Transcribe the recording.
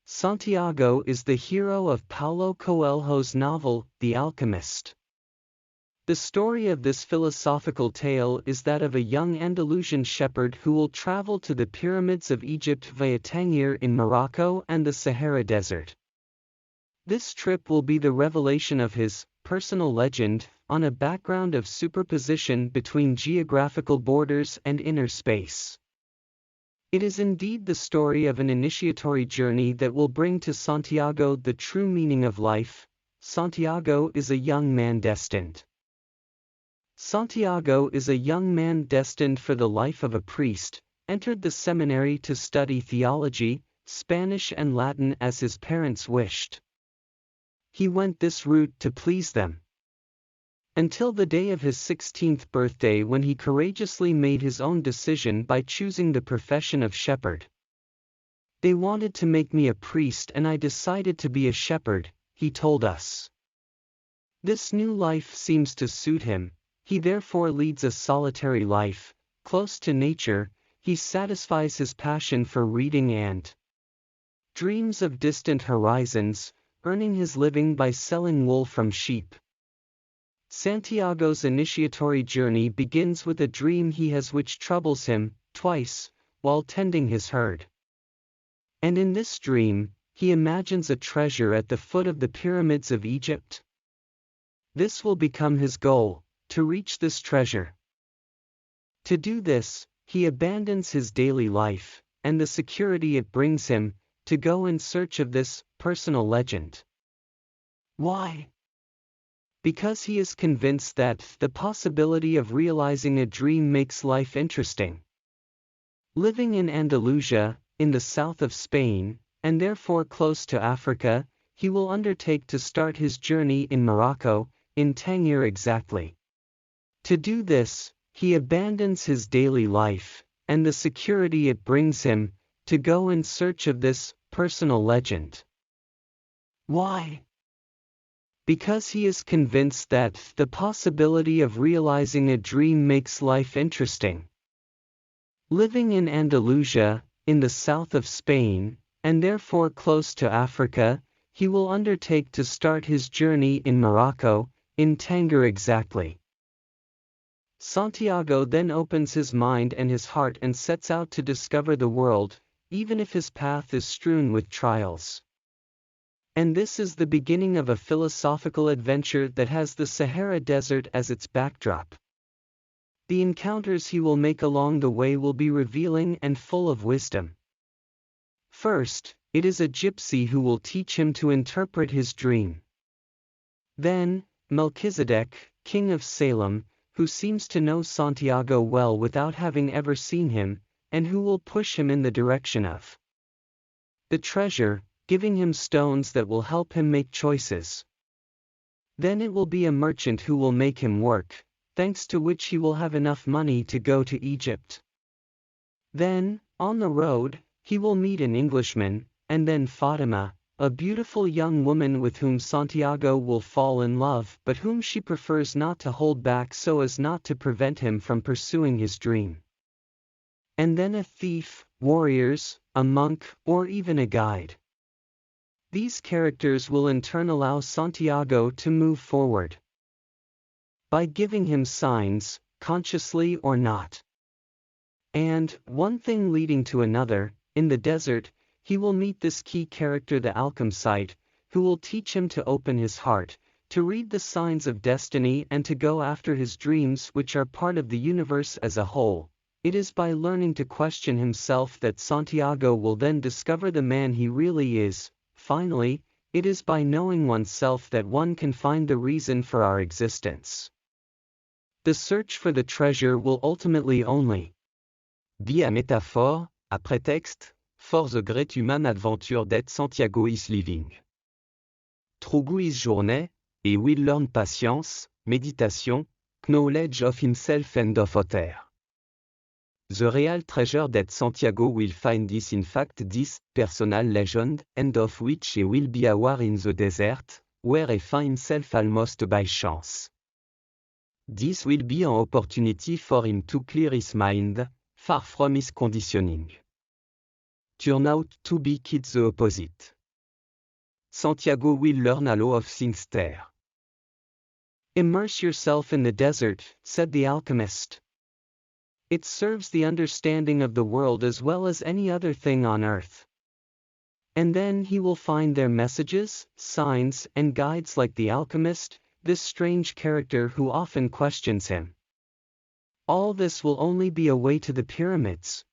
Santiago is the hero of Paulo Coelho's novel, The Alchemist. The story of this philosophical tale is that of a young Andalusian shepherd who will travel to the pyramids of Egypt via Tangier in Morocco and the Sahara Desert. This trip will be the revelation of his personal legend on a background of superposition between geographical borders and inner space. It is indeed the story of an initiatory journey that will bring to Santiago the true meaning of life. Santiago is a young man destined. Santiago is a young man destined for the life of a priest, entered the seminary to study theology, Spanish and Latin as his parents wished. He went this route to please them. Until the day of his 16th birthday, when he courageously made his own decision by choosing the profession of shepherd. "They wanted to make me a priest and I decided to be a shepherd," he told us. This new life seems to suit him. He therefore leads a solitary life, close to nature. He satisfies his passion for reading and dreams of distant horizons, earning his living by selling wool from sheep. Santiago's initiatory journey begins with a dream he has which troubles him, twice, while tending his herd. And in this dream, he imagines a treasure at the foot of the pyramids of Egypt. This will become his goal, to reach this treasure. To do this, he abandons his daily life, and the security it brings him, to go in search of this personal legend. Why? Because he is convinced that the possibility of realizing a dream makes life interesting. Living in Andalusia, in the south of Spain, and therefore close to Africa, he will undertake to start his journey in Morocco, in Tangier exactly. To do this, he abandons his daily life, and the security it brings him, to go in search of this personal legend. Why? Because he is convinced that the possibility of realizing a dream makes life interesting. Living in Andalusia, in the south of Spain, and therefore close to Africa, he will undertake to start his journey in Morocco, in Tangier exactly. Santiago then opens his mind and his heart and sets out to discover the world, even if his path is strewn with trials. And this is the beginning of a philosophical adventure that has the Sahara Desert as its backdrop. The encounters he will make along the way will be revealing and full of wisdom. First, it is a gypsy who will teach him to interpret his dream. Then, Melchizedek, king of Salem, who seems to know Santiago well without having ever seen him, and who will push him in the direction of the treasure, giving him stones that will help him make choices. Then it will be a merchant who will make him work, thanks to which he will have enough money to go to Egypt. Then, on the road, he will meet an Englishman, and then Fatima, a beautiful young woman with whom Santiago will fall in love but whom she prefers not to hold back so as not to prevent him from pursuing his dream. And then a thief, warriors, a monk, or even a guide. These characters will in turn allow Santiago to move forward by giving him signs, consciously or not. And, one thing leading to another, in the desert, he will meet this key character, the Alchemist, who will teach him to open his heart, to read the signs of destiny and to go after his dreams which are part of the universe as a whole. It is by learning to question himself that Santiago will then discover the man he really is. Finally, it is by knowing oneself that one can find the reason for our existence. The search for the treasure will ultimately only be a métaphore, a prétexte, for the great human adventure that Santiago is living. Through his journey, he will learn patience, meditation, knowledge of himself and of others. The real treasure that Santiago will find is in fact this personal legend, and of which he will be aware in the desert, where he finds himself almost by chance. This will be an opportunity for him to clear his mind, far from his conditioning. Turn out to be quite the opposite. Santiago will learn a lot of things there. Immerse yourself in the desert, said the alchemist. It serves the understanding of the world as well as any other thing on earth. And then he will find their messages, signs, and guides like the alchemist, this strange character who often questions him. All this will only be a way to the pyramids.